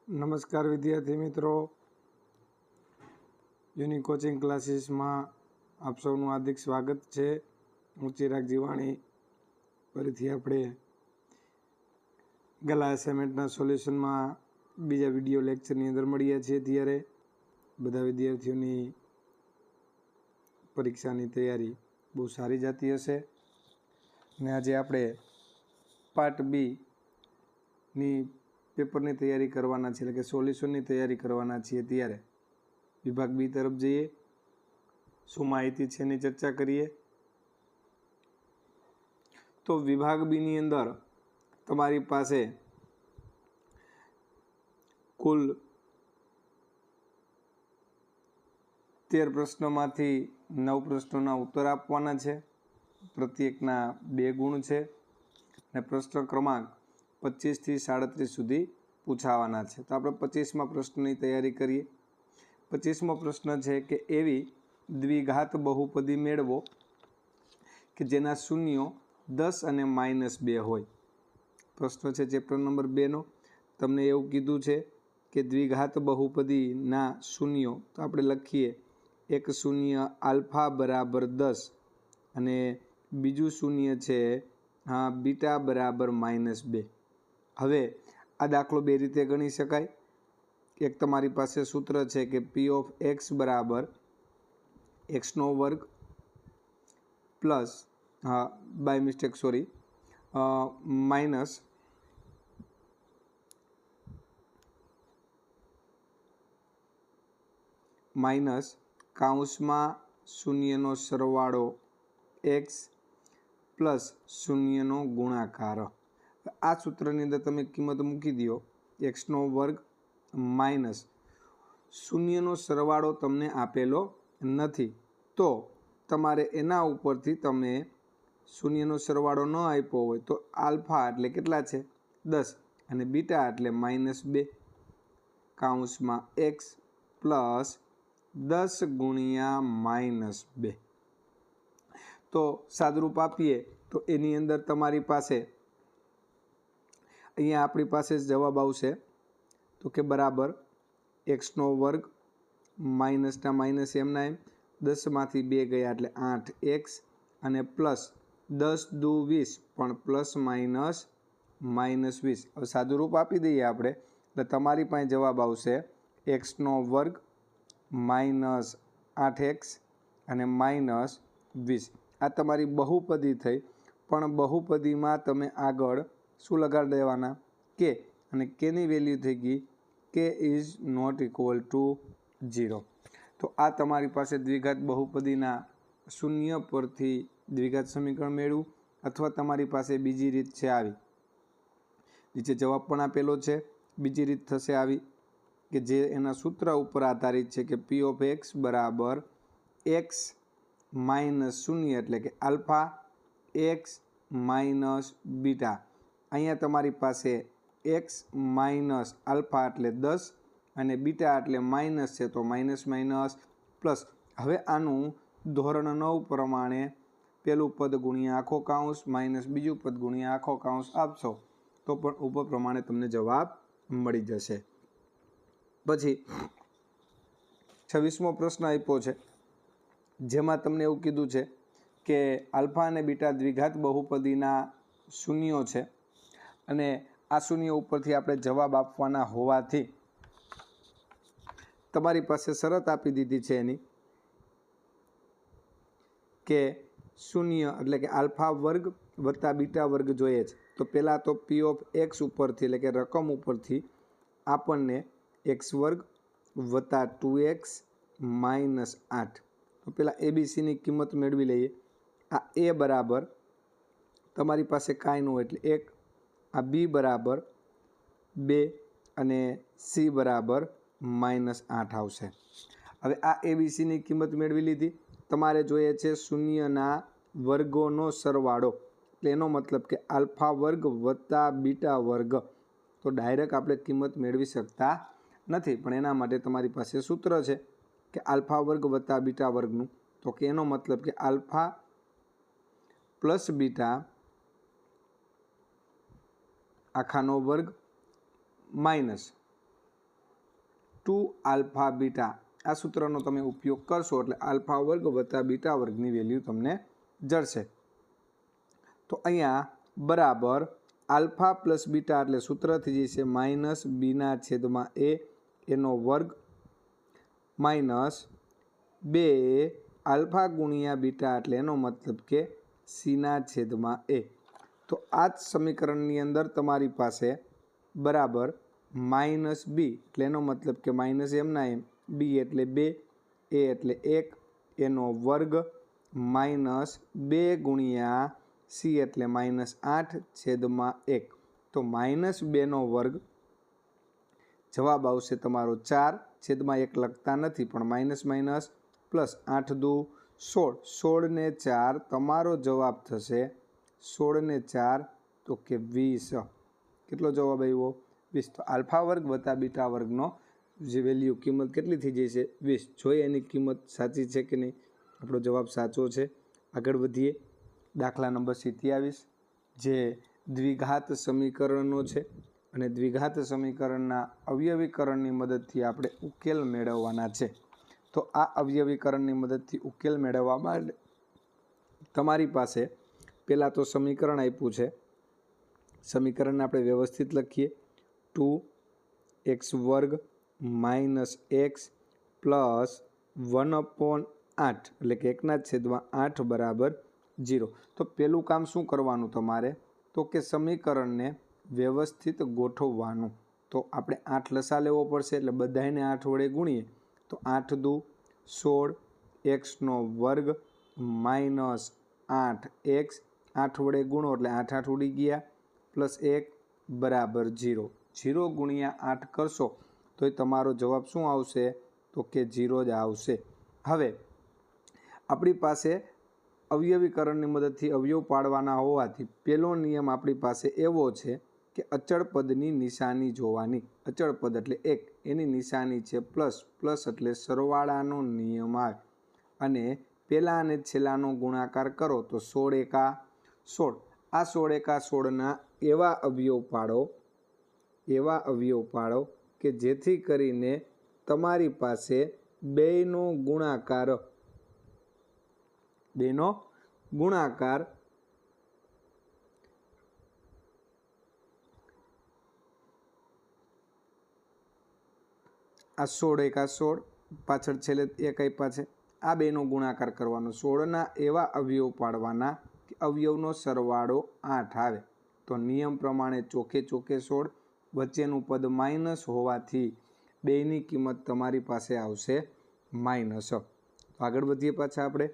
નમસ્કાર વિદ્યાર્થી મિત્રો, યુનિક કોચિંગ ક્લાસીસમાં આપ સૌનું હાર્દિક સ્વાગત છે. હું ચિરાગ જીવાણી. ફરીથી આપણે ગલા એસાઇનમેન્ટના સોલ્યુશનમાં બીજા વિડીયો લેક્ચરની અંદર મળ્યા છીએ. ત્યારે બધા વિદ્યાર્થીઓની પરીક્ષાની તૈયારી બહુ સારી જતી હશે અને આજે આપણે પાર્ટ બીની પેપરની તૈયારી કરવાના છે, એટલે કે સોલ્યુશનની તૈયારી કરવાના છીએ. ત્યારે વિભાગ બી તરફ જઈએ, શું માહિતી છે એની ચર્ચા કરીએ. તો વિભાગ બીની અંદર તમારી પાસે કુલ 13 પ્રશ્નોમાંથી 9 પ્રશ્નોના ઉત્તર આપવાના છે. પ્રત્યેકના 2 ગુણ છે અને પ્રશ્ન ક્રમાંક 25 થી 37 સુધી પૂછાવાના છે. તો આપણે 25મા પ્રશ્નની તૈયારી કરીએ. 25મો પ્રશ્ન છે કે એવી દ્વિઘાત બહુપદી મેળવો કે જેના શૂન્યો 10 અને -2 હોય. પ્રશ્ન છે ચેપ્ટર નંબર 2નો. તમને એવું કીધું છે કે દ્વિઘાત બહુપદીના શૂન્યો, તો આપણે લખીએ એક શૂન્ય આલ્ફા બરાબર 10 અને બીજું શૂન્ય છે બીટા બરાબર -2. હવે આ દાખલો 2 રીતે ગણી શકાય. એક તમારી પાસે સૂત્ર છે કે પી ઓફ એક્સ બરાબર એક્સનો વર્ગ પ્લસ બાય મિસ્ટેક માઇનસ કાઉન્સમાં શૂન્યનો સરવાળો એક્સ પ્લસ શૂન્યનો ગુણાકાર. આ સૂત્રની અંદર તમે કિંમત મૂકી દો એક્સનો વર્ગ માઇનસ શૂન્યનો સરવાળો તમને આપેલો નથી, તો તમારે એના ઉપરથી તમે શૂન્યનો સરવાળો ન આપ્યો હોય તો આલ્ફા એટલે કેટલા છે 10 અને બીટા એટલે -2 કાઉન્સમાં એક્સ પ્લસ 10 ગુણ્યા -2. તો સાદરૂપ આપીએ તો એની અંદર તમારી પાસે અહીંયા આપણી પાસે જવાબ આવશે તો કે બરાબર એક્સનો વર્ગ માઇનસના માઇનસ એમના એમ 10માંથી 2 ગયા એટલે 8x અને પ્લસ 10 દુ 20 પણ પ્લસ માઇનસ -20. હવે સાદુરૂપ આપી દઈએ આપણે એટલે તમારી પાસે જવાબ આવશે એક્સનો વર્ગ માઇનસ 8x અને -20. આ તમારી બહુપદી થઈ, પણ બહુપદીમાં તમે આગળ શું લગાડી દેવાના કે, અને કેની વેલ્યુ થઈ ગઈ કે ઇઝ નોટ ઇક્વલ ટુ 0. તો આ તમારી પાસે દ્વિઘાત બહુપદીના શૂન્ય પરથી દ્વિઘાત સમીકરણ મેળવું, અથવા તમારી પાસે બીજી રીત છે આવી, નીચે જવાબ પણ આપેલો છે. બીજી રીત થશે આવી કે જે એના સૂત્ર ઉપર આધારિત છે કે પી ઓફ એક્સ બરાબર એક્સ માઇનસ શૂન્ય એટલે કે આલ્ફા એક્સ માઇનસ બીટા. અહીંયા તમારી પાસે એક્સ માઇનસ આલ્ફા એટલે 10 અને બીટા એટલે માઇનસ છે, તો માઇનસ માઇનસ પ્લસ. હવે આનું ધોરણ 9 પ્રમાણે પેલું પદ ગુણ્યા આખો કાઉન્સ માઇનસ બીજું પદ ગુણ્યા આખો કાઉન્સ આપશો તો પણ ઉપર પ્રમાણે તમને જવાબ મળી જશે. પછી 26મો પ્રશ્ન આપ્યો છે, જેમાં તમને એવું કીધું છે કે આલ્ફા અને બીટા દ્વિઘાત બહુપદીના શૂન્યો છે અને આ શૂન્ય ઉપરથી આપણે જવાબ આપવાના હોવાથી તમારી પાસે શરત આપી દીધી છે એની કે શૂન્ય એટલે કે આલ્ફા વર્ગ વત્તા બીટા વર્ગ જોઈએ છે. તો પહેલાં તો પી ઓફ એક્સ ઉપરથી એટલે કે રકમ ઉપરથી આપણને એક્સ વર્ગ વત્તા 2x માઇનસ 8. તો પહેલાં એબીસીની કિંમત મેળવી લઈએ. આ એ બરાબર તમારી પાસે કાંઈ ન હોય એટલે 1, આ બી બરાબર 2 અને સી બરાબર -8 આવશે. હવે આ એબીસીની કિંમત મેળવી લીધી. તમારે જોઈએ છે શૂન્યના વર્ગોનો સરવાળો, એટલે એનો મતલબ કે આલ્ફા વર્ગ વત્તા બીટા વર્ગ. તો ડાયરેક્ટ આપણે કિંમત મેળવી શકતા નથી, પણ એના માટે તમારી પાસે સૂત્ર છે કે આલ્ફા વર્ગ વત્તા બીટા વર્ગનું. તો કે એનો મતલબ કે આલ્ફા પ્લસ બીટા આખાનો વર્ગ માઇનસ ટુ આલ્ફા બીટા આ સૂત્રનો તમે ઉપયોગ કરશો એટલે આલ્ફા વર્ગ વત્તા બીટા વર્ગની વેલ્યુ તમને જળશે. તો અહીંયા બરાબર આલ્ફા પ્લસ બીટા એટલે સૂત્રથી જશે માઇનસ બીના છેદમાં એનો વર્ગ માઇનસ 2 આલ્ફા ગુણ્યા બીટા એટલે એનો મતલબ કે સીના છેદમાં એ. તો આ જ સમીકરણની અંદર તમારી પાસે બરાબર માઇનસ બી એટલે એનો મતલબ કે માઇનસ એમના એમ, બી એટલે 2, એ એટલે 1, એનો વર્ગ માઇનસ 2 ગુણ્યા સી એટલે માઇનસ 8 છેદમાં 1. તો માઇનસ 2નો વર્ગ જવાબ આવશે તમારો 4 છેદમાં 1 લખતા નથી પણ માઇનસ માઇનસ પ્લસ 8 દુ 16, 16 ને 4 તમારો જવાબ થશે 16 ને 4 તો કે 20. કેટલો જવાબ આવ્યો 20. તો આલ્ફા વર્ગ વત્તા બીટા વર્ગનો જે વેલ્યુ કિંમત કેટલી થઈ જશે 20. જોઈએ એની કિંમત સાચી છે કે નહીં. આપણો જવાબ સાચો છે. આગળ વધીએ. દાખલા નંબર 27 જે દ્વિઘાત સમીકરણો છે અને દ્વિઘાત સમીકરણના અવયવીકરણની મદદથી આપણે ઉકેલ મેળવવાના છે. તો આ અવયવીકરણની મદદથી ઉકેલ મેળવવા માટે તમારી પાસે પહેલાં તો સમીકરણ આપ્યું છે. સમીકરણને આપણે વ્યવસ્થિત લખીએ. 2x વર્ગ માઇનસ x પ્લસ 1/8 એટલે કે 1/8 બરાબર 0. તો પહેલું કામ શું કરવાનું તમારે તો કે સમીકરણને વ્યવસ્થિત ગોઠવવાનું. તો આપણે 8 લસા લેવો પડશે એટલે બધાને 8 વડે ગુણીએ તો 8 દુ 16, xનો વર્ગ માઇનસ 8x 8 વડે ગુણો એટલે 8 8 ઉડી ગયા પ્લસ 1 બરાબર 0. 0 ગુણ્યા 8 કરશો તો એ તમારો જવાબ શું આવશે તો કે 0 જ આવશે. હવે આપણી પાસે અવયવીકરણની મદદથી અવયવ પાડવાના હોવાથી પહેલો નિયમ આપણી પાસે એવો છે કે અચળ પદની નિશાની જોવાની. અચળ પદ એટલે 1 એની નિશાની છે પ્લસ, પ્લસ એટલે સરવાળાનો નિયમ આવે અને પહેલા અને છેલ્લાનો ગુણાકાર કરો તો 16 એકા 16. આ 16 એકા 16ના એવા અવયવ પાડો કે જેથી કરીને તમારી પાસે બેનો ગુણાકાર આ 16 એકા 16 પાછળ છેલ્લે 1 આપ્યા છે આ બેનો ગુણાકાર કરવાનો. 16ના એવા અવયવ પાડવાના કે અવયવનો સરવાળો 8 આવે. તો નિયમ પ્રમાણે ચોકે ચોકે 16 વચ્ચેનું પદ માઇનસ હોવાથી બેની કિંમત તમારી પાસે આવશે માઇનસ. આગળ વધીએ પાછા આપણે.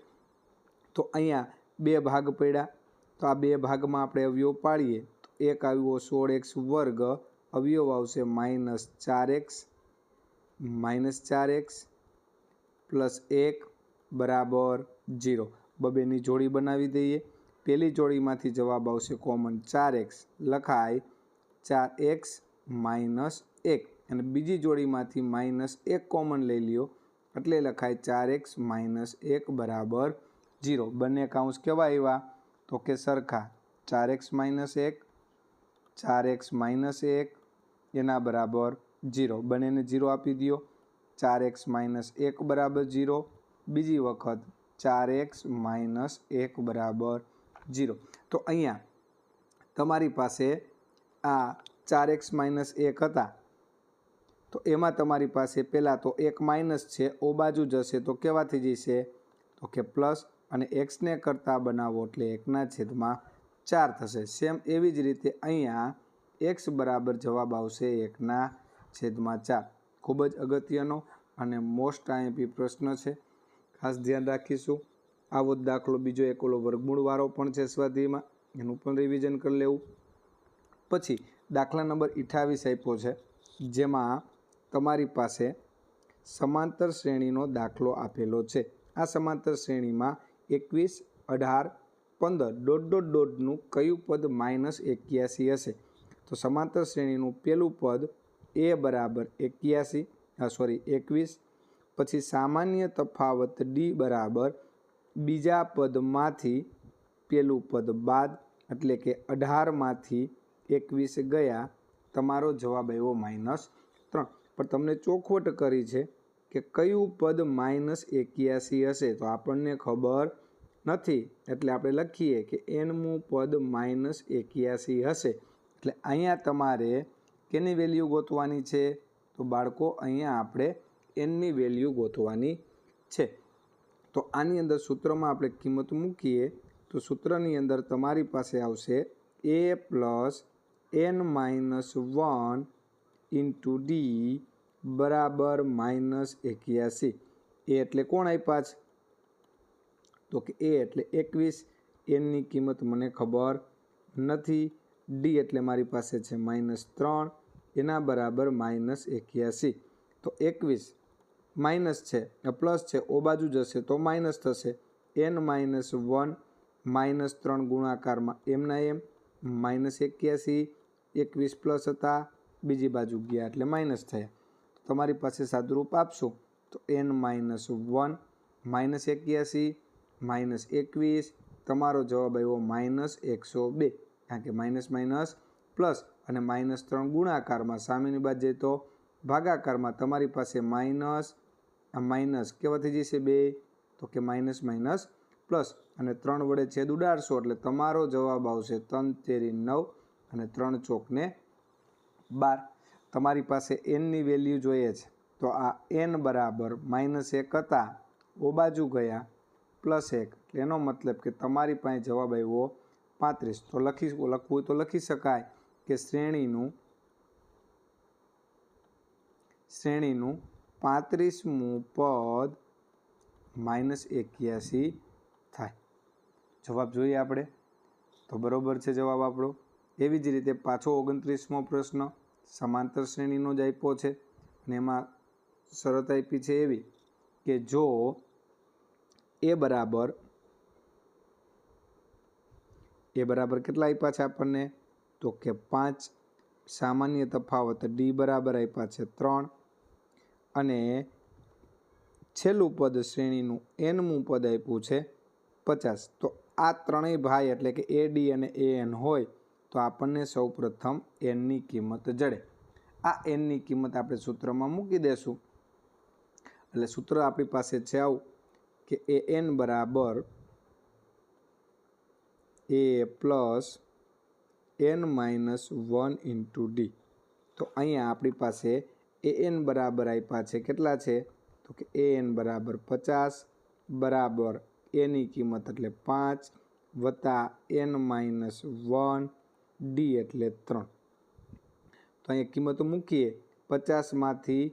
તો અહીંયા 2 ભાગ પડ્યા તો આ 2 ભાગમાં આપણે અવયવ પાડીએ તો એક આવ્યો 16x વર્ગ અવયવ આવશે માઇનસ 4x પ્લસ 1 બરાબર 0. બબેની જોડી બનાવી દઈએ. પહેલી જોડીમાંથી જવાબ આવશે કોમન 4x લખાય 4x માઇનસ 1 અને બીજી જોડીમાંથી માઇનસ 1 કોમન લઈ લ્યો એટલે લખાય 4x માઇનસ 1 બરાબર 0. બંને કાઉન્સ કેવા આવ્યા તો કે સરખા. 4x માઇનસ 1 4x માઇનસ 1 એના બરાબર 0. બંનેને 0 આપી દો. 4x માઇનસ 1 બરાબર 0. બીજી વખત 4x માઇનસ 1 બરાબર 0. તો અહીંયા તમારી પાસે આ 4x માઇનસ 1 હતા તો એમાં તમારી પાસે પહેલાં તો એક માઇનસ છે ઓ બાજુ જશે તો કેવાથી જશે તો કે પ્લસ અને એક્સને કરતાં બનાવો એટલે 1/4 થશે. સેમ એવી જ રીતે અહીંયા એક્સ બરાબર જવાબ આવશે 1/4. ખૂબ જ અગત્યનો અને મોસ્ટ આઈએમપી પ્રશ્ન છે. ખાસ ધ્યાન રાખીશું. આવો જ દાખલો બીજો એક ઓલો વર્ગમૂળવાળો પણ છે સ્વાધ્યાયમાં એનું પણ રિવિઝન કરી લેવું. પછી દાખલા નંબર 28 આપ્યો છે જેમાં તમારી પાસે સમાંતર શ્રેણીનો દાખલો આપેલો છે. આ સમાંતર શ્રેણીમાં 21, 18, 15 ... નું કયું પદ -81 હશે. તો સમાંતર શ્રેણીનું પહેલું પદ a બરાબર 21 પછી સામાન્ય તફાવત d બરાબર બીજા પદમાંથી પહેલું પદ બાદ એટલે કે 18માંથી 21 ગયા તમારો જવાબ આવ્યો -3. પણ તમને ચોખવટ કરી છે કે કયું પદ -81 હશે, તો આપણને ખબર નથી એટલે આપણે લખીએ કે nમું પદ -81 હશે. એટલે અહીંયા તમારે કેની વેલ્યુ ગોતવાની છે? તો બાળકો અહીંયા આપણે nની વેલ્યુ ગોતવાની છે. તો આની અંદર સૂત્રમાં આપણે કિંમત મૂકીએ તો સૂત્રની અંદર તમારી પાસે આવશે a + n-1 × d બરાબર -81. એ એટલે કોણ આપ્યા છે? તો કે એ એટલે 21, nની કિંમત મને ખબર નથી, d એટલે મારી પાસે છે -3, એના બરાબર -81. તો 21 માઇનસ છે પ્લસ છે, ઓ બાજુ જશે તો માઇનસ થશે. n-1 -3 ગુણાકારમાં એમના એમ -81, 21 પ્લસ હતા, બીજી બાજુ ગયા એટલે માઇનસ થયા. તમારી પાસે સાદુરૂપ આપશો તો n-1 -81 -21, તમારો જવાબ આવ્યો -102. કારણ કે માઇનસ માઇનસ પ્લસ અને -3 ગુણાકારમાં સામેની બાજુ જાય તો ભાગાકારમાં તમારી પાસે માઇનસ કેવા થઈ જશે બે? તો કે માઇનસ માઇનસ પ્લસ અને 3 વડે છેદ ઉડાડશો એટલે તમારો જવાબ આવશે 3 તેરી 9 અને 3 ચોક ને 12. તમારી પાસે nની વેલ્યુ જોઈએ છે તો આ n બરાબર -1 હતા, ઓ બાજુ ગયા +1 એટલે એનો મતલબ કે તમારી પાસે જવાબ આવ્યો 35. તો લખવું હોય તો લખી શકાય કે શ્રેણીનું 35મું પદ -81 થાય. જવાબ જોઈએ આપણે તો બરોબર છે જવાબ આપણો. એવી જ રીતે પાછો 29મો પ્રશ્ન સમાંતર શ્રેણીનો જ આપ્યો છે અને એમાં શરત આપી છે એવી કે જો એ બરાબર કેટલા આપ્યા છે આપણને? તો કે 5, સામાન્ય તફાવત d બરાબર આપ્યા છે 3 અને છેલ્લું પદ શ્રેણીનું nમું પદ આપ્યું છે 50. તો આ ત્રણેય ભાઈ એટલે કે AD અને AN હોય તો આપણને સૌપ્રથમ nની કિંમત જડે. આ nની કિંમત આપણે સૂત્રમાં મૂકી દેશું એટલે સૂત્ર આપણી પાસે છે આવું કે an બરાબર a + n-1 × d. તો અહીંયા આપણી પાસે an બરાબર આપ્યા છે કેટલા છે? તો કે an બરાબર 50 બરાબર એની કિંમત એટલે 5 વત્તા n-1 d એટલે 3. તો અહીંયા કિંમત મૂકીએ 50માંથી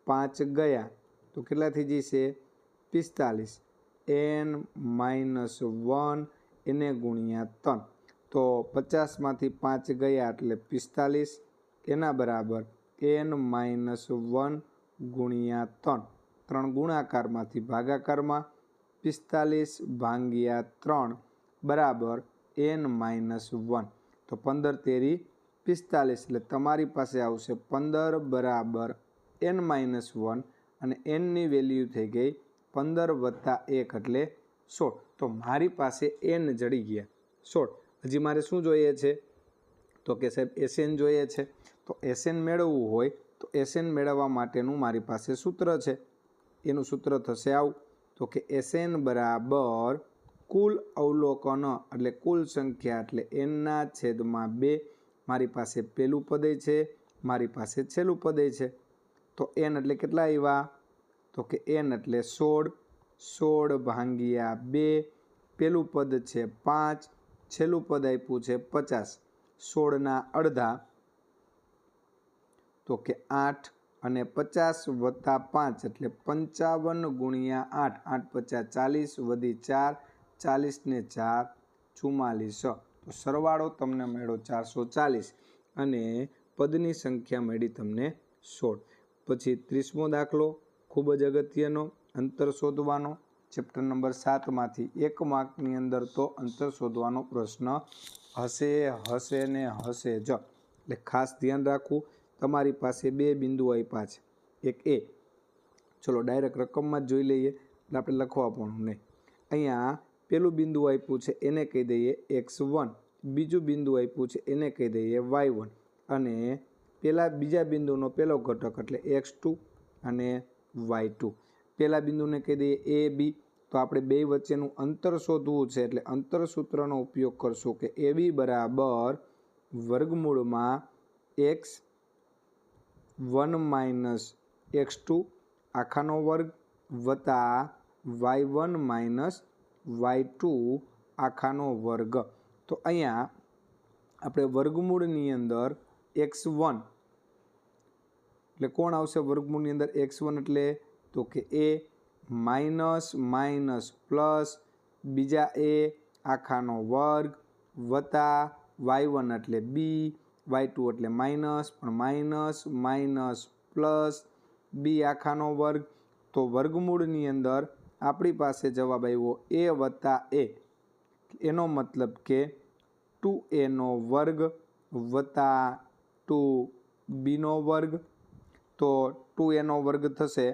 5 ગયા તો કેટલા થઈ જશે? 45. n-1 એને ગુણ્યા 3 તો 50માંથી 5 ગયા એટલે 45, એના બરાબર n-1 ગુણ્યા 3. 3 ગુણાકારમાંથી ભાગાકારમાં 45 ભાગ્યા 3 બરાબર n-1. તો 15 તેરી 45 એટલે તમારી પાસે આવશે 15 બરાબર n-1 અને nની વેલ્યુ થઈ ગઈ 15 વત્તા 1 એટલે 16. તો મારી પાસે n જડી ગયા 16. હજી મારે શું જોઈએ છે? તો કે સાહેબ SN જોઈએ છે. તો SN મેળવવું હોય તો SN મેળવવા માટેનું મારી પાસે સૂત્ર છે. એનું સૂત્ર થશે આવું તો કે SN બરાબર કુલ અવલોકન એટલે કુલ સંખ્યા એટલે n/2. મારી પાસે પહેલું પદય છે, મારી પાસે છેલ્લું પદય છે. તો n એટલે કેટલા આવ્યા? તો કે n એટલે 16. 16 ભાગ્યા 2, પહેલું પદ છે 5, છેલ્લું પદ આપ્યું છે 50. 16ના અડધા તો કે 8 અને 50 વત્તા 5 એટલે 55 ગુણ્યા 8, 8 × 5 = 40 વધી 4, 40 ને 4 44. તો સરવાળો તમને મળ્યો 440 અને પદની સંખ્યા મળી તમને 16. પછી 30મો દાખલો ખૂબ જ અગત્યનો, અંતર શોધવાનો. ચેપ્ટર નંબર 7માંથી 1 માર્કની અંદર તો અંતર શોધવાનો પ્રશ્ન હશે ને હશે જ. એટલે ખાસ ધ્યાન રાખવું. તમારી પાસે 2 બિંદુ આપ્યા છે, એક એ. ચલો ડાયરેક્ટ રકમમાં જ જોઈ લઈએ એટલે આપણે લખવા પણ નહીં. અહીંયા પેલું બિંદુ આપ્યું છે એને કહી દઈએ x1, બીજું બિંદુ આપ્યું છે એને કહી દઈએ y1 અને બીજા બિંદુનો પહેલો ઘટક એટલે x2 અને y2. પહેલા બિંદુને કહી દઈએ એ બી. તો આપણે બે વચ્ચેનું અંતર શોધવું છે એટલે અંતર સૂત્રનો ઉપયોગ કરશું કે AB બરાબર વર્ગમૂળમાં x1 માઇનસ x2 આખાનો વર્ગ વત્તા y1 માઇનસ y2 આખાનો વર્ગ. તો અહીંયા આપણે વર્ગમૂળની અંદર x1 એટલે કોણ આવશે વર્ગમૂળની અંદર x1 એટલે તો કે a માઇનસ માઇનસ પ્લસ બીજા a આખાનો વર્ગ વત્તા y1 એટલે b y2 એટલે માઇનસ પણ માઇનસ માઇનસ પ્લસ b આખાનો વર્ગ. તો વર્ગમૂળની અંદર આપણી પાસે જવાબ આવ્યો a વત્તા a. એનો મતલબ કે 2aનો વર્ગ વત્તા 2bનો વર્ગ. તો 2aનો વર્ગ થશે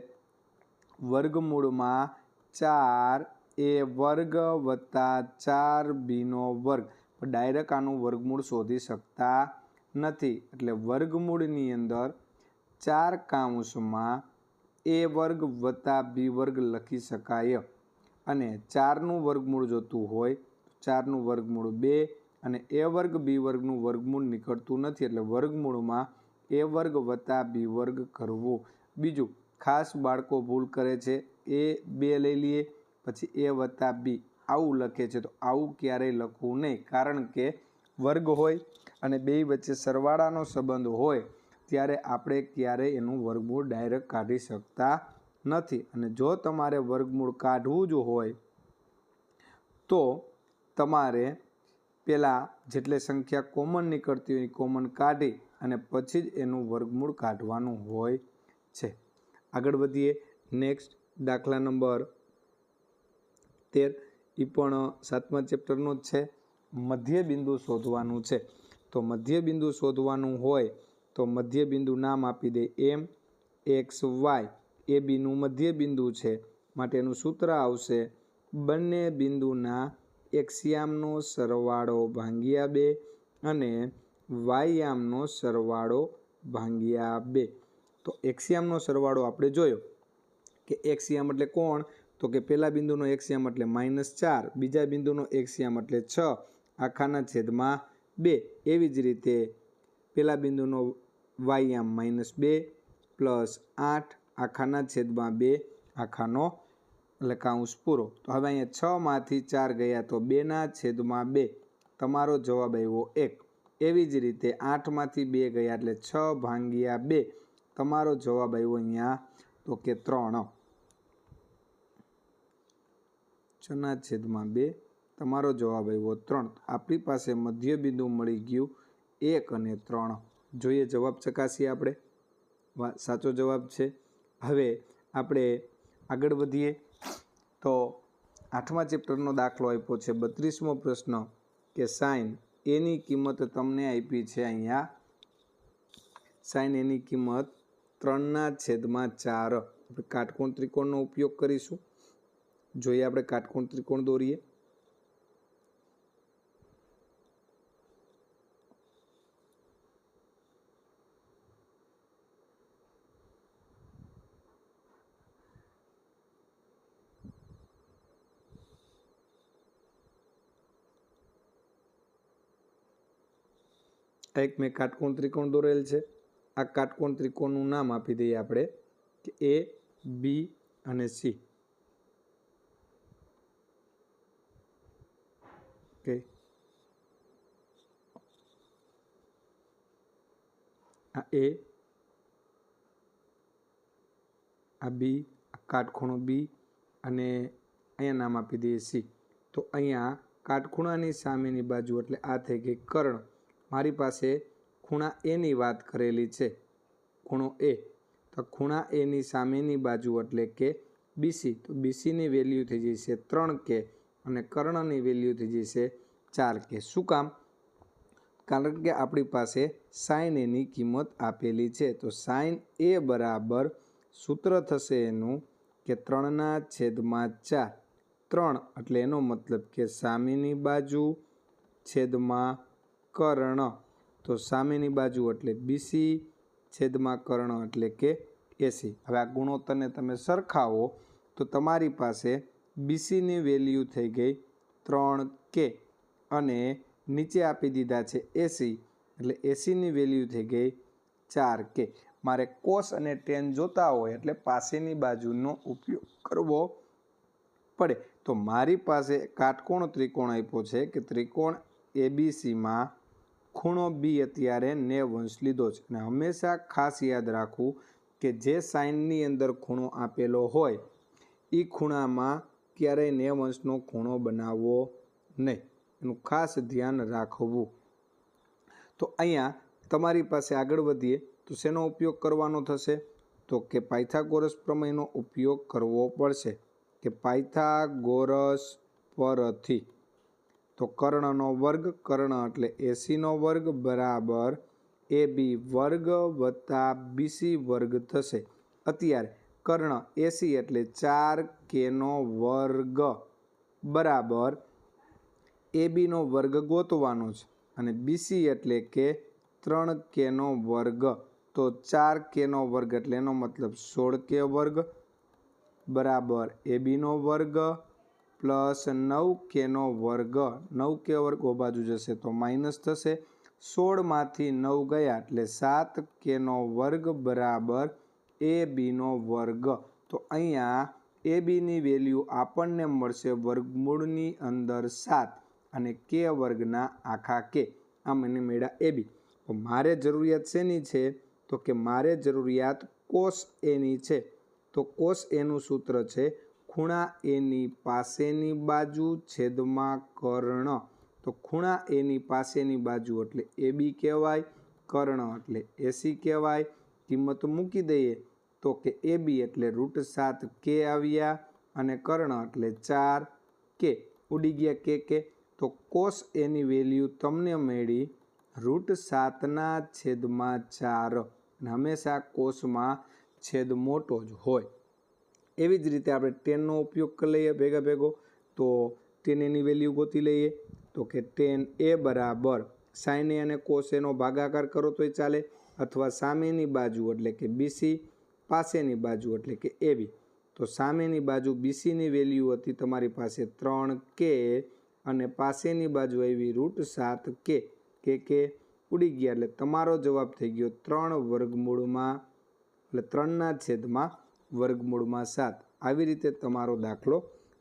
વર્ગમૂળમાં 4a વર્ગ વત્તા 4bનો વર્ગ. ડાયરેક્ટ આનું વર્ગમૂળ શોધી શકતા નથી એટલે વર્ગમૂળની અંદર 4 કૌંસમાં a વર્ગ વત્તા b વર્ગ લખી શકાય. અને 4નું વર્ગમૂળ જોતું હોય 4નું વર્ગમૂળ 2 અને a વર્ગ b વર્ગનું વર્ગમૂળ નીકળતું નથી એટલે વર્ગમૂળમાં a વર્ગ વત્તા b વર્ગ કરવું. બીજું ખાસ બાળકો ભૂલ કરે છે એ 2 લઈ લઈએ પછી a વત્તા b આવું લખે છે. તો આવું ક્યારેય લખવું નહીં કારણ કે વર્ગ હોય અને બે વચ્ચે સરવાળાનો સંબંધ હોય ત્યારે આપણે ક્યારેય એનું વર્ગમૂળ ડાયરેક્ટ કાઢી શકતા નથી. અને જો તમારે વર્ગમૂળ કાઢવું જ હોય તો તમારે પહેલાં જેટલી સંખ્યા કોમન નીકળતી હોય કોમન કાઢી અને પછી જ એનું વર્ગમૂળ કાઢવાનું હોય છે. આગળ વધીએ. નેક્સ્ટ દાખલા નંબર 13 એ પણ 7મા ચેપ્ટરનો જ છે. મધ્ય બિંદુ શોધવાનું છે. તો મધ્ય બિંદુ શોધવાનું હોય તો મધ્ય બિંદુ નામ આપી દે M X Y. એ બીનું મધ્ય બિંદુ છે માટે એનું સૂત્ર આવશે બંને બિંદુના એક્સયામનો સરવાળો ભાગ્યા 2 અને વાયયામનો સરવાળો ભાગ્યા 2. તો એક્સયામનો સરવાળો આપણે જોયો કે એક્સયામ એટલે કોણ તો કે પહેલા બિંદુનો એક્સયામ એટલે -4 બીજા બિંદુનો એક્સયામ એટલે 6 આખાના છેદમાં 2. એવી જ રીતે પહેલા બિંદુનો વાયયામ -2 પ્લસ 8 આખાના છેદમાં 2 આખાનો એટલે કાઉન્સ પૂરો. તો હવે અહીંયા 6માંથી 4 ગયા તો 2ના છેદમાં 2 તમારો જવાબ આવ્યો 1. એવી જ રીતે 8માંથી 2 ગયા એટલે 6 ભાગ્યા 2 તમારો જવાબ આવ્યો અહીંયા તો કે 3. 6ના છેદમાં 2 તમારો જવાબ આવ્યો 3. આપણી પાસે મધ્ય બિંદુ મળી ગયું 1 અને 3. જોઈએ જવાબ ચકાસીએ આપણે. સાચો જવાબ છે. હવે આપણે આગળ વધીએ તો 8મા ચેપ્ટરનો દાખલો આપ્યો છે 32મો પ્રશ્ન કે સાઇન એની કિંમત તમને આપી છે. અહીંયા સાઇન એની કિંમત 3/4. આપણે કાટકોણ ત્રિકોણનો ઉપયોગ કરીશું. જોઈએ આપણે કાટકોણ ત્રિકોણ દોરીએ. એક મેં કાટકોણ ત્રિકોણ દોરેલ છે. આ કાટકોણ ત્રિકોણનું નામ આપી દઈએ આપણે કે A B અને C. ઓકે આ A આ B આ કાટખૂણો B અને અહીંયા નામ આપી દઈએ C. તો અહીંયા કાટખૂણાની સામેની બાજુ એટલે આ થઈ ગઈ કર્ણ. મારી પાસે ખૂણા એની વાત કરેલી છે ખૂણો A. તો ખૂણા એની સામેની બાજુ એટલે કે BC. તો BCની વેલ્યુ થઈ જશે 3K અને કર્ણની વેલ્યુ થઈ જશે 4K. શું કામ? કારણ કે આપણી પાસે સાઇન એની કિંમત આપેલી છે. તો સાઇન A બરાબર સૂત્ર થશે એનું કે 3/4. 3 એટલે એનો મતલબ કે સામેની બાજુ છેદમાં કર્ણ. તો સામેની બાજુ એટલે BC છેદમાં કર્ણ એટલે કે 80. હવે આ ગુણોત્તરને તમે સરખાવો તો તમારી પાસે બીસીની વેલ્યુ થઈ ગઈ 3k અને નીચે આપી દીધા છે 80 એટલે 80ની વેલ્યુ થઈ ગઈ 4k. મારે કોસ અને ટેન જોતા હોય એટલે પાસેની બાજુનો ઉપયોગ કરવો પડે. તો મારી પાસે કાટકોણ ત્રિકોણ આપ્યો છે કે ત્રિકોણ એબીસીમાં ખૂણો બી અત્યારે 90° લીધો છે અને હંમેશા ખાસ યાદ રાખવું કે જે સાઇનની અંદર ખૂણો આપેલો હોય એ ખૂણામાં ક્યારેય 90°નો ખૂણો બનાવવો નહીં, એનું ખાસ ધ્યાન રાખવું. તો અહીંયા તમારી પાસે આગળ વધીએ તો શેનો ઉપયોગ કરવાનો થશે તો કે પાયથાગોરસ પ્રમેયનો ઉપયોગ કરવો પડશે કે પાયથાગોરસ પરથી તો કર્ણનો વર્ગ, કર્ણ એટલે 80નો વર્ગ બરાબર AB વર્ગ વત્તા BC વર્ગ થશે. અત્યારે કર્ણ 80 એટલે 4kનો વર્ગ બરાબર ABનો વર્ગ ગોતવાનો છે અને BC એટલે કે 3kનો વર્ગ. તો 4kનો વર્ગ એટલે એનો મતલબ 16k વર્ગ બરાબર ABનો વર્ગ પ્લસ 9kનો વર્ગ. 9k વર્ગ ઓ બાજુ જશે તો માઇનસ થશે. 16માંથી 9 ગયા એટલે 7kનો વર્ગ બરાબર ABનો વર્ગ. તો અહીંયા ABની વેલ્યુ આપણને મળશે વર્ગમૂળની અંદર 7 અને k વર્ગના આખા k. આમ એને મેળા AB. તો મારે જરૂરિયાત શેની છે તો કે મારે જરૂરિયાત કોસ એની છે. તો કોસ એનું સૂત્ર છે ખૂણા એની પાસેની બાજુ છેદમાં કર્ણ. તો ખૂણા એની પાસેની બાજુ એટલે AB કહેવાય, કર્ણ એટલે 80 કહેવાય. કિંમત મૂકી દઈએ તો કે AB એટલે √7k આવ્યા અને કર્ણ એટલે 4k. ઉડી ગયા કે તો કોસ એની વેલ્યુ તમને મળી √7/4 અને હંમેશા કોસમાં છેદ મોટો જ હોય. એવી જ રીતે આપણે ટેનનો ઉપયોગ કરી લઈએ ભેગો તો ટેન એની વેલ્યુ ગોતી લઈએ તો કે ટેન એ બરાબર સાઇન એ અને કોસ એનો ભાગાકાર કરો તોય ચાલે અથવા સામેની બાજુ એટલે કે BC પાસેની બાજુ એટલે કે AB. તો સામેની બાજુ BCની વેલ્યુ હતી તમારી પાસે 3k અને પાસેની બાજુ આવી √7k. કે ઉડી ગયા એટલે તમારો જવાબ થઈ ગયો 3 વર્ગમૂળમાં એટલે 3/7. આવી રીતે તમારો દાખલો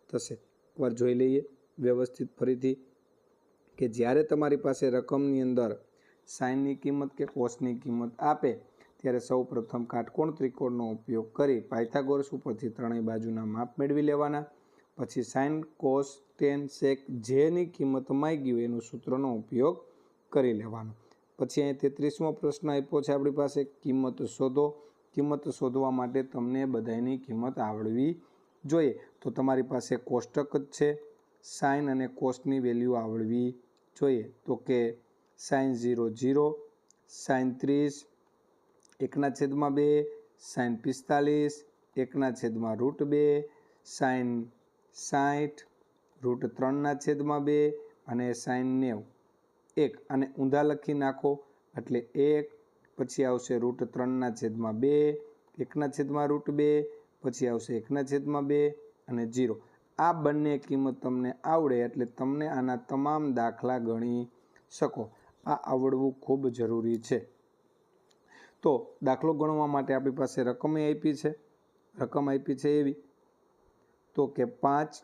થશે. એકવાર જોઈ લઈએ વ્યવસ્થિત ફરીથી કે જ્યારે તમારી પાસે રકમની અંદર સાઇનની કિંમત કે કોસની કિંમત આપે ત્યારે સૌ પ્રથમ કાટકોણ ત્રિકોણનો ઉપયોગ કરી પાયથાગોરસ ઉપરથી ત્રણેય બાજુના માપ મેળવી લેવાના. પછી સાઇન, કોસ, ટેન, સેક જેની કિંમત માંગી હોય એનું સૂત્રનો ઉપયોગ કરી લેવાનો. પછી અહીં 33મો પ્રશ્ન આપ્યો છે આપણી પાસે કિંમત શોધો. કિંમત શોધવા માટે તમને બધાની કિંમત આવડવી જોઈએ. તો તમારી પાસે કોષ્ટક જ છે, સાઇન અને કોસની વેલ્યુ આવડવી જોઈએ. તો કે સાઇન 0 0, સાઇન 30 1/2, સાઇન 45 1/√2, સાઇન 60 √3/2 અને સાઇન 90 1. અને ઊંધા લખી નાખો એટલે 1, પછી આવશે √3/2, 1/√2, પછી આવશે 1/2 અને 0. આ બંને કિંમત તમને આવડે એટલે તમને આના તમામ દાખલા ગણી શકો. આ આવડવું ખૂબ જરૂરી છે. તો દાખલો ગણવા માટે આપણી પાસે રકમ આપી છે. રકમ આપી છે એવી તો કે 5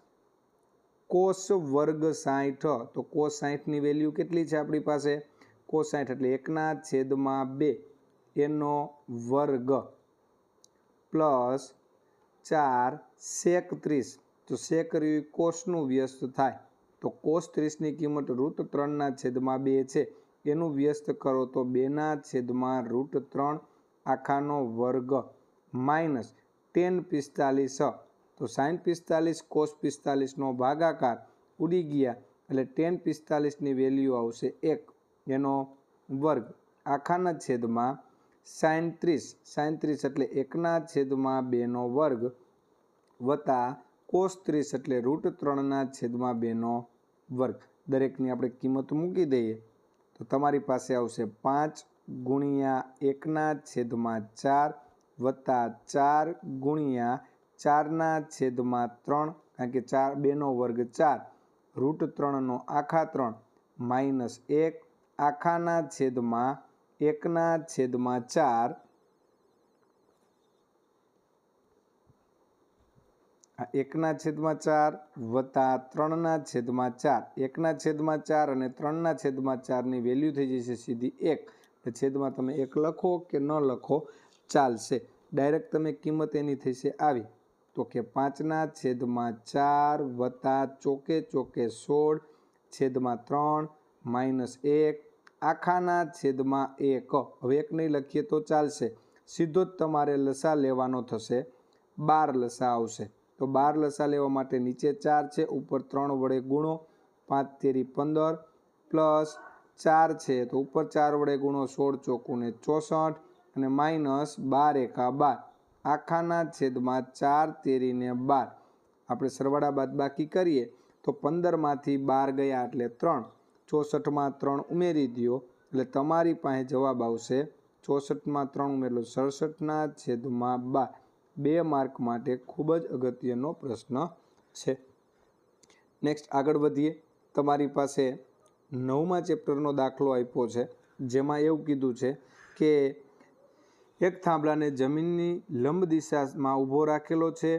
કોસ વર્ગ 60. તો કોસ 60ની વેલ્યુ કેટલી છે આપણી પાસે કોસ 60 એટલે 1/2 એનો વર્ગ પ્લસ 4 સેક 30. તો સેક રહ્યું કોસનું વ્યસ્ત થાય તો કોસ 30ની કિંમત √3/2 છે. એનું વ્યસ્ત કરો તો 2/√3 આખાનો વર્ગ માઇનસ ટેન 45. તો સાઇન 45 કોસ 45નો ભાગાકાર ઉડી ગયા એટલે ટેન 45ની વેલ્યુ આવશે 1 એનો વર્ગ આખાના છેદમાં સાઇન 30 એટલે 1/2નો વર્ગ વત્તા કોસ 30 એટલે √3/2નો વર્ગ. દરેકની આપણે કિંમત મૂકી દઈએ તો તમારી પાસે આવશે 5 ગુણ્યા 1/4 વત્તા 4 ગુણ્યા 4/3 કારણ કે 2નો વર્ગ 4 √3 માઇનસ 1 આખાના છેદમાં 1/4 1/4 વત્તા 3/4 1/4 અને 3/4ની વેલ્યુ થઈ જશે સીધી 1 છેદમાં તમે 1 લખો કે ન લખો ચાલશે. ડાયરેક્ટ તમે કિંમત એની થશે આવી તો કે 5/4 વત્તા ચોકે 16 છેદમાં 3 માઇનસ 1 આખાના છેદમાં 1. હવે 1 નહીં લખીએ તો ચાલશે. સીધો જ તમારે લસા લેવાનો થશે. 12 લસા આવશે. તો 12 લસા લેવા માટે નીચે 4 છે, ઉપર 3 વડે ગુણો, 5 તેરી 15 પ્લસ 4 છે તો ઉપર 4 વડે ગુણો, 16 ચોકું ને 64 અને માઇનસ 12 એકા 12 આખાના છેદમાં 4 તેરીને 12. આપણે સરવાળા બાદબાકી કરીએ તો 15માંથી 12 ગયા એટલે 3, 64માં 3 ઉમેરી દો એટલે તમારી પાસે જવાબ આવશે 64માં 3 ઉમેરેલો 67/12. 2 માર્ક માટે ખૂબ જ અગત્યનો પ્રશ્ન છે. નેક્સ્ટ આગળ વધીએ. તમારી પાસે 9મા ચેપ્ટરનો દાખલો આપ્યો છે, જેમાં એવું કીધું છે કે એક થાંભલાને જમીનની લંબ દિશામાં ઊભો રાખેલો છે.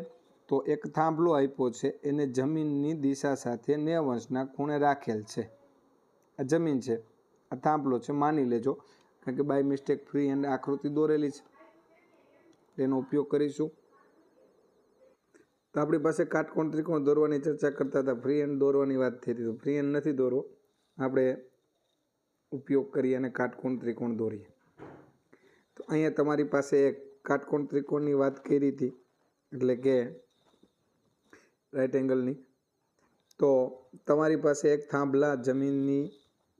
તો એક થાંભલો આપ્યો છે, એને જમીનની દિશા સાથે 90°ના ખૂણે રાખેલ છે. આ જમીન છે, આ થાંભલો છે માની લેજો, કારણ કે બાય મિસ્ટેક ફ્રી હેન્ડ આકૃતિ દોરેલી છે, એનો ઉપયોગ કરીશું. તો આપણી પાસે કાટકોણ ત્રિકોણ દોરવાની ચર્ચા કરતા હતા, ફ્રી હેન્ડ દોરવાની વાત થઈ હતી. તો ફ્રી હેન્ડ નથી દોરવો, આપણે ઉપયોગ કરીએ અને કાટકોણ ત્રિકોણ દોરીએ. તો અહીંયા તમારી પાસે એક કાટકોણ ત્રિકોણની વાત કરી હતી, એટલે કે રાઈટ એંગલની. તો તમારી પાસે એક થાંભલા જમીનની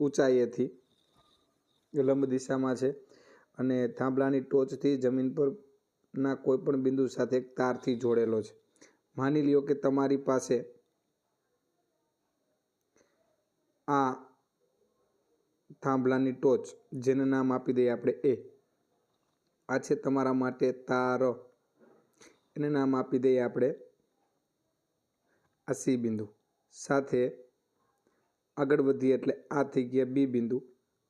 ઊંચાઈએથી લંબ દિશામાં છે અને થાંભલાની ટોચથી જમીન પરના કોઈ પણ બિંદુ સાથે એક તારથી જોડેલો છે. માની લ્યો કે તમારી પાસે આ થાંભલાની ટોચ, જેને નામ આપી દઈએ આપણે એ, આ છે તમારા માટે તાર, એને નામ આપી દઈએ આપણે આ સી બિંદુ. સાથે આગળ વધીએ એટલે આ થઈ ગયા બી બિંદુ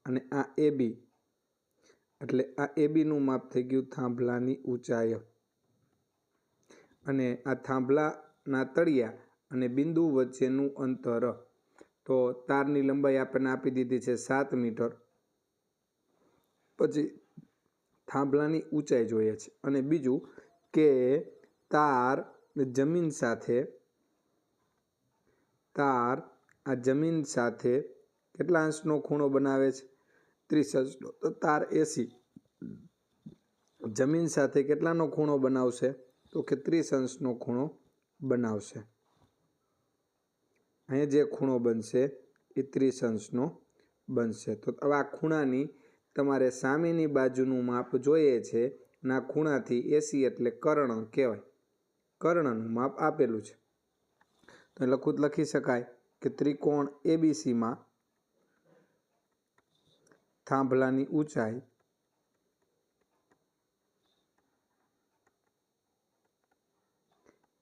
અને આ એ બી, એટલે આ એ બીનું માપ થઈ ગયું થાંભલાની ઊંચાઈ. અને આ થાંભલાના તળિયા અને બિંદુ વચ્ચેનું અંતર, તો તારની લંબાઈ આપણને આપી દીધી છે 7 મીટર. પછી થાંભલાની ઊંચાઈ જોઈએ છે અને બીજું કે તાર આ જમીન સાથે કેટલા અંશનો ખૂણો બનાવે છે? 30 અંશનો. તો તાર એસી જમીન સાથે કેટલાનો ખૂણો બનાવશે? તો કે 30 અંશનો ખૂણો બનાવશે. અહીંયા જે ખૂણો બનશે એ 30 અંશનો બનશે. તો હવે આ ખૂણાની તમારે સામેની બાજુનું માપ જોઈએ છે. ના ખૂણાથી એસી એટલે કર્ણ કહેવાય, કર્ણનું માપ આપેલું છે. તો લખી શકાય કે ત્રિકોણ એબીસીમાં થાંભલાની ઊંચાઈ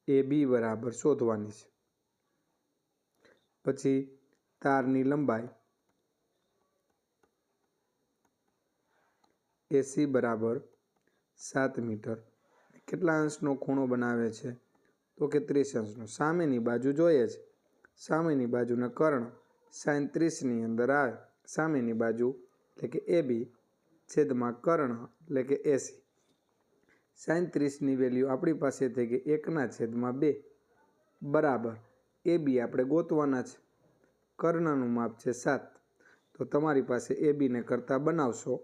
એ બી બરાબર શોધવાની છે. પછી તારની લંબાઈ એસી બરાબર 7 મીટર. કેટલા અંશનો ખૂણો બનાવે છે? તો કે 30 અંશનો. સામેની બાજુ જોઈએ છે, સામેની બાજુના કર્ણ sin 30ની અંદર આવે. સામેની બાજુ એટલે કે એ બી છેદમાં કર્ણ એટલે કે એસી. sin 30ની વેલ્યુ આપણી પાસે થઈ ગઈ 1/2 બરાબર એ બી આપણે ગોતવાના છે. કર્ણનું માપ છે 7. તો તમારી પાસે એ બીને કરતાં બનાવશો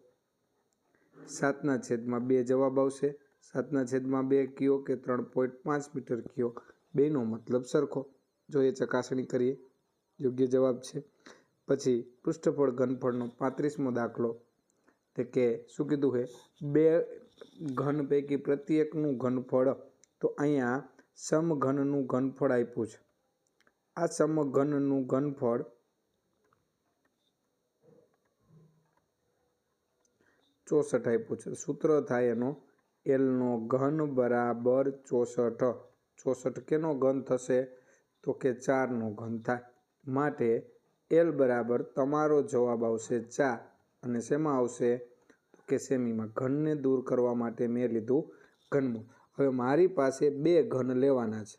7/2 જવાબ આવશે. 7/2 કયો કે 3.5 મીટર કયો, બેનો મતલબ સરખો. જોઈએ ચકાસણી કરીએ, યોગ્ય જવાબ છે. પછી પૃષ્ઠફળ ઘનફળનો 35મો દાખલો, તે કે શું કીધું છે? 2 ઘન પૈકી પ્રત્યેકનું ઘનફળ. તો અહીંયા સમઘનનું ઘનફળ આપ્યું છે. આ સમઘનનું ઘનફળ 64 આપ્યું છે। સૂત્ર થાય એનો એલનો ઘન બરાબર 64। 64 કેનો ઘન થશે? તો કે 4નો ઘન થાય। માટે એલ બરાબર તમારો જવાબ આવશે 4 અને શેમાં આવશે? તો કે સેમીમાં। ઘનને દૂર કરવા માટે મેં લીધું ઘનમૂળ। હવે મારી પાસે 2 ઘન લેવાના છે,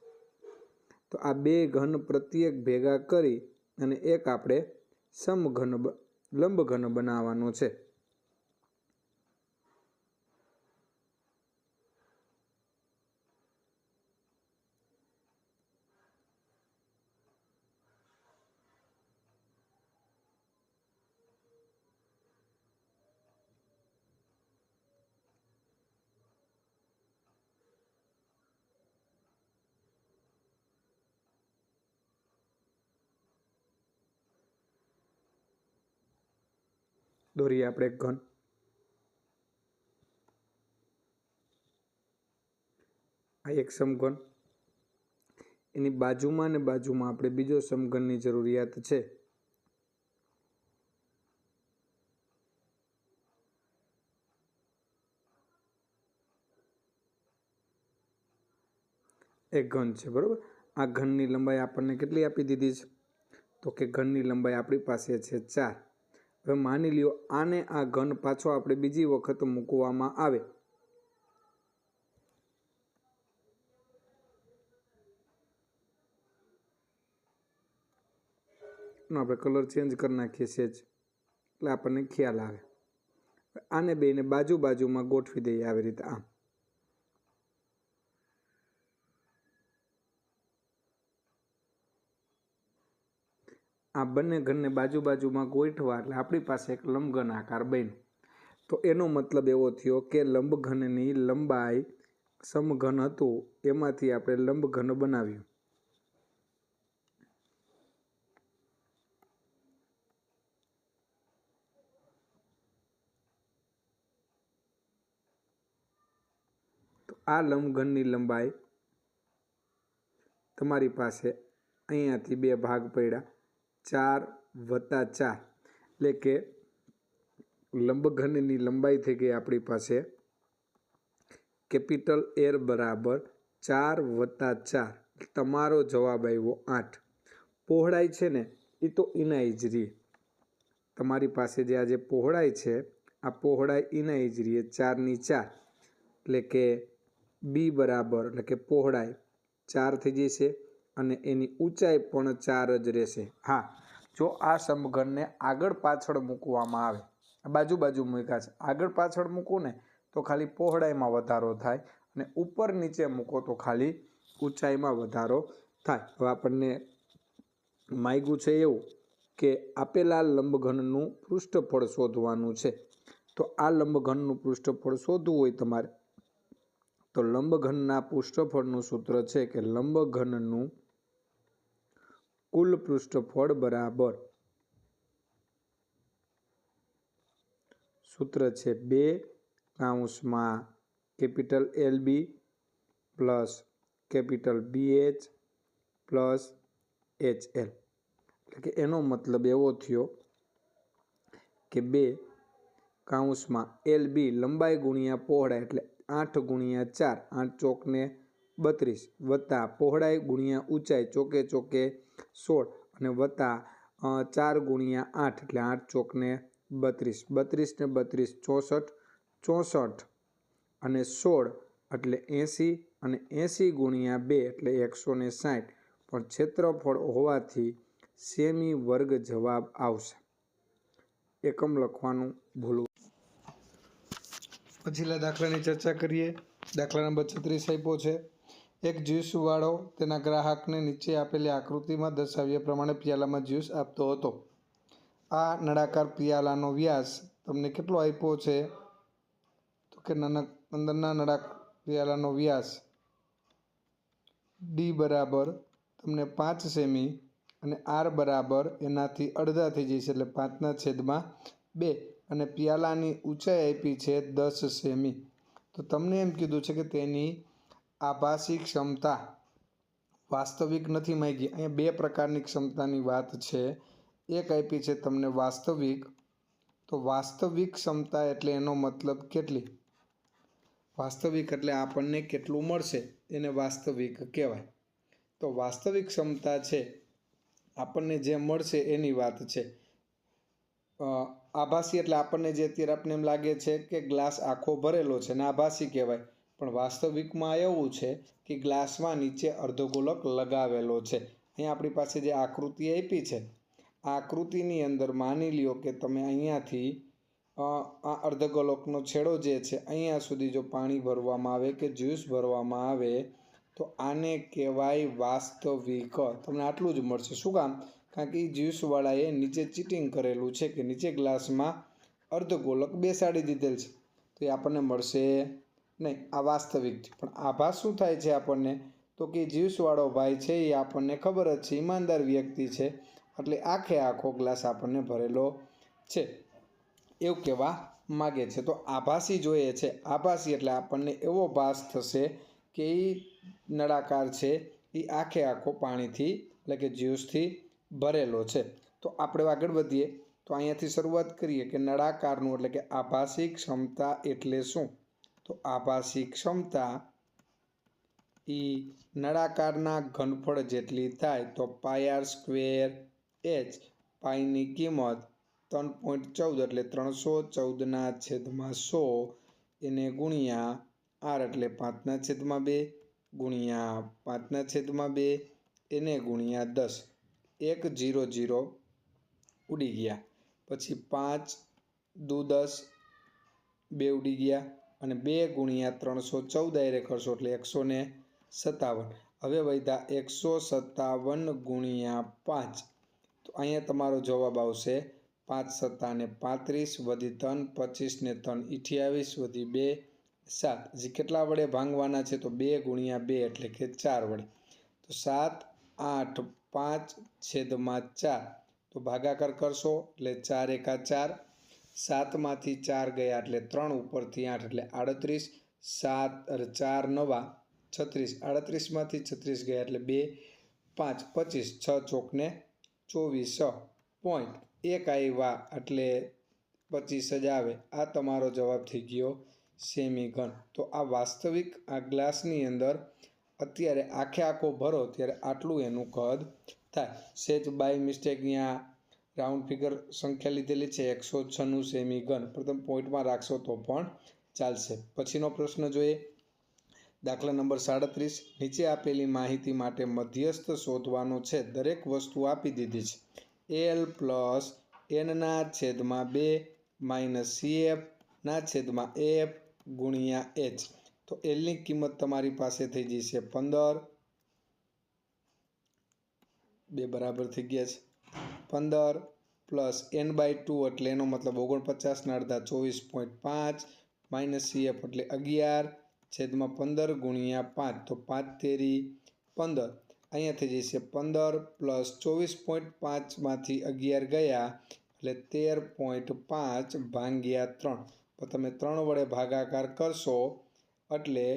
તો આ 2 ઘન પ્રત્યેક ભેગા કરી અને એક આપણે સમઘન લંબઘન બનાવવાનો છે। દોરીએ આપણે ઘન। આ એક સમઘન, એની બાજુમાં ને બાજુમાં આપણે બીજો સમઘનની જરૂરિયાત છે। એક ઘન છે, બરાબર। આ ઘનની લંબાઈ આપણને કેટલી આપી દીધી છે? તો કે ઘનની લંબાઈ આપણી પાસે છે 4। હવે માની લ્યો આને આ ઘન પાછો આપણે બીજી વખત મૂકવામાં આવે, આપણે કલર ચેન્જ કરી નાખીએ છીએ એટલે આપણને ખ્યાલ આવે। આને બેને બાજુ બાજુમાં ગોઠવી દઈએ આવી રીતે આમ। આ બંને ઘનને બાજુ બાજુમાં ગોઠવા એટલે આપણી પાસે એક લંબઘન આકાર બન્યો। તો એનો મતલબ એવો થયો કે લંબઘનની લંબાઈ સમઘન હતું એમાંથી આપણે લંબઘન બનાવ્યું। તો આ લંબઘનની લંબાઈ તમારી પાસે અહીંયાથી 2 ભાગ પડ્યા, 4 વત્તા 4 એટલે કે લંબઘનની લંબાઈ થઈ ગઈ આપણી પાસે કેપિટલ એલ બરાબર 4 વત્તા 4। તમારો જવાબ આવ્યો 8। પહોળાઈ છે ને એ તો ઇનાઈ જ રહી, તમારી પાસે જે આ જે પહોળાઈ છે આ પહોળાઈ ઇનાઈ જ રહી 4ની 4 એટલે કે બી બરાબર એટલે કે પહોળાઈ 4 થઈ જશે અને એની ઊંચાઈ પણ 4 જ રહેશે। હા, જો આ સમઘનને આગળ પાછળ મૂકવામાં આવે, બાજુ બાજુ મૂક્યા છે, આગળ પાછળ મૂકો ને તો ખાલી પહોળાઈમાં વધારો થાય અને ઉપર નીચે મૂકો તો ખાલી ઊંચાઈમાં વધારો થાય। હવે આપણને માગ્યું છે એવું કે આપેલા લંબઘનનું પૃષ્ઠફળ શોધવાનું છે। તો આ લંબઘનનું પૃષ્ઠફળ શોધવું હોય તમારે તો લંબઘનના પૃષ્ઠફળનું સૂત્ર છે કે લંબઘનનું કુલ પૃષ્ઠફળ બરાબર સૂત્ર છે 2 capital LB plus capital BH plus HL। એટલે કે એનો મતલબ એવો થયો કે 2 LB લંબાઈ ગુણ્યા પહોળાઈ એટલે 8 ગુણ્યા 4 8 ચોકને 32 વત્તા પહોળાઈ ગુણ્યા ઊંચાઈ ચોકે ચોકે 16 અને વત્તા 4 ગુણ્યા 8 એટલે 8 ચોકને 32 32 ને 32 64 64 અને 16 એટલે 80 અને 80 ગુણ્યા 2 એટલે 160 પણ ક્ષેત્રફળ હોવાથી સેમી વર્ગ જવાબ આવશે। એકમ લખવાનું ભૂલવું। પછીલા દાખલાની ચર્ચા કરીએ। દાખલા નંબર 36 આપ્યો છે। એક જ્યુસવાળો તેના ગ્રાહકને નીચે આપેલી આકૃતિમાં દર્શાવ્યા પ્રમાણે પિયાલામાં જ્યુસ આપતો હતો। આ નળાકાર પિયાલાનો વ્યાસ તમને કેટલો આપ્યો છે? તો કે અંદરના નળાકાર પિયાલાનો વ્યાસ ડી બરાબર તમને 5 સેમી અને આર બરાબર એનાથી અડધા થઈ જશે એટલે 5/2 અને પિયાલાની ઊંચાઈ આપી છે 10 સેમી। તો તમને એમ કીધું છે કે તેની આભાસી ક્ષમતા વાસ્તવિક નથી માંગી। અહીંયા 2 પ્રકારની ક્ષમતાની વાત છે। એક આપી છે તમને વાસ્તવિક તો વાસ્તવિક ક્ષમતા એટલે એનો મતલબ કેટલી? વાસ્તવિક એટલે આપણને કેટલું મળશે એને વાસ્તવિક કહેવાય. તો વાસ્તવિક ક્ષમતા છે આપણને જે મળશે એની વાત છે. આભાસી એટલે આપણને જે અત્યારે આપણને એમ લાગે છે કે ગ્લાસ આખો ભરેલો છે ને આભાસી કહેવાય, પણ વાસ્તવિકમાં એવું છે કે ગ્લાસમાં નીચે અર્ધગોલક લગાવેલો છે. અહીંયા આપણી પાસે જે આકૃતિ આપી છે, આ આકૃતિની અંદર માની લ્યો કે તમે અહીંયાથી આ અર્ધગોલકનો છેડો જે છે અહીંયા સુધી જો પાણી ભરવામાં આવે કે જ્યુસ ભરવામાં આવે તો આને કહેવાય વાસ્તવિક. તમને આટલું જ મળશે. શું કામ? કારણ કે એ જ્યુસવાળાએ નીચે ચીટિંગ કરેલું છે કે નીચે ગ્લાસમાં અર્ધગોલક બેસાડી દીધેલ છે, તો એ આપણને મળશે નહીં. આ વાસ્તવિક છે. પણ આભાસ શું થાય છે આપણને? તો કે જ્યુસવાળો ભાઈ છે એ આપણને ખબર જ છે, ઈમાનદાર વ્યક્તિ છે, એટલે આખો ગ્લાસ આપણને ભરેલો છે એવું કહેવા માગે છે. તો આભાસી જોઈએ છે. આભાસી એટલે આપણને એવો ભાસ થશે કે એ નળાકાર છે એ આખો પાણીથી એટલે કે જ્યુસથી ભરેલો છે. તો આપણે આગળ વધીએ તો અહીંયાથી શરૂઆત કરીએ કે નળાકારનું એટલે કે આભાસી ક્ષમતા એટલે શું? તો આભાસી ક્ષમતા એ નળાકારના ઘનફળ જેટલી થાય. તો πr²h, પાઈની કિંમત 3.14 એટલે 314/100 એને ગુણ્યા r એટલે 5/2 ગુણ્યા 5/2 એને ગુણ્યા 10. 1 0 0 ઉડી ગયા. પછી 5 દુ 10 2 ઉડી ગયા અને 2 ગુણ્યા 314 ડાયરેક્ટ કરશો એટલે 157. હવે વધ્યા 157 ગુણ્યા 5. તો અહીંયા તમારો જવાબ આવશે 5 સત્તાને 35 વધી 3 25 ને 3 28 વધી 2 7. હજી કેટલા વડે ભાંગવાના છે? તો 2 ગુણ્યા 2 એટલે કે 4 વડે. તો 7 8 5/4. તો ભાગાકાર કરશો એટલે 4 એકા 4. 7માંથી 4 ગયા એટલે 3 ઉપરથી 8 એટલે 38. 4 9 36. 38માંથી 36 ગયા એટલે 2 5 25. 6 ચોકને 24. પોઈન્ટ 1 આવ્યા એટલે 25 જ આવે. આ તમારો જવાબ થઈ ગયો સેમી ઘન. તો આ વાસ્તવિક આ ગ્લાસની અંદર અત્યારે આખો ભરો ત્યારે આટલું એનું કદ થાય. સેજ બાય મિસ્ટેક અહીંયા રાઉન્ડ ફિગર સંખ્યા લીધેલી છે 196 સેમી ઘન, પ્રથમ પોઈન્ટમાં રાખશો તો પણ ચાલશે. પછીનો પ્રશ્ન જોઈએ. દાખલા નંબર 37. નીચે આપેલી માહિતી માટે મધ્યસ્થ શોધવાનો છે. દરેક વસ્તુ આપી દીધી છે. l plus n/2 minus cf/f ગુણ્યા h. તો એલની કિંમત તમારી પાસે થઈ જશે 15. 2 બરાબર થઈ ગયા છે. 15 પ્લસ n/2 એટલે એનો મતલબ 49 અડધા 24.5 માઇનસ cf એટલે 11/15 ગુણ્યા 5. તો 5 તેરી 15. અહીંયા થઈ જશે 15 પ્લસ 24.5માંથી 11 ગયા એટલે 13.5 ભાગ્યા 3. તમે 3 વડે ભાગાકાર કરશો એટલે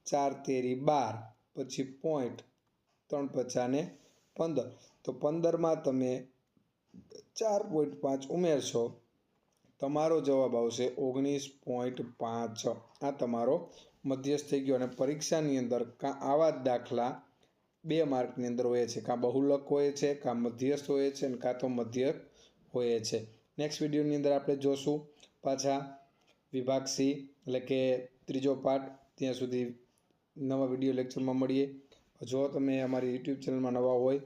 4 તેરી 12, પછી પોઈન્ટ 3 5 ને 15. તો 15માં તમે 4.5 ઉમેરશો, તમારો જવાબ આવશે 19.5. આ તમારો મધ્યસ્થ થઈ ગયો. અને પરીક્ષાની અંદર કાં આવા જ દાખલા 2 માર્કની અંદર હોય છે, કાં બહુલક હોય છે, કાં મધ્યસ્થ હોય છે અને કાં તો મધ્યક હોય છે. નેક્સ્ટ વિડીયોની અંદર આપણે જોશું પાછા વિભાગ સી એટલે કે ત્રીજો પાઠ. ત્યાં સુધી નવા વિડીયો લેક્ચરમાં મળીએ. જો તમે અમારી યુટ્યુબ ચેનલમાં નવા હોય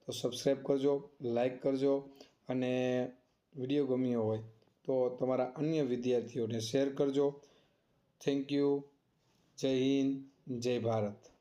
તો સબસ્ક્રાઈબ કરજો, લાઈક કરજો અને વિડીયો ગમ્યો હોય તો તમારા અન્ય વિદ્યાર્થીઓને શેર કરજો. Thank you. જય હિન્દ, જય ભારત.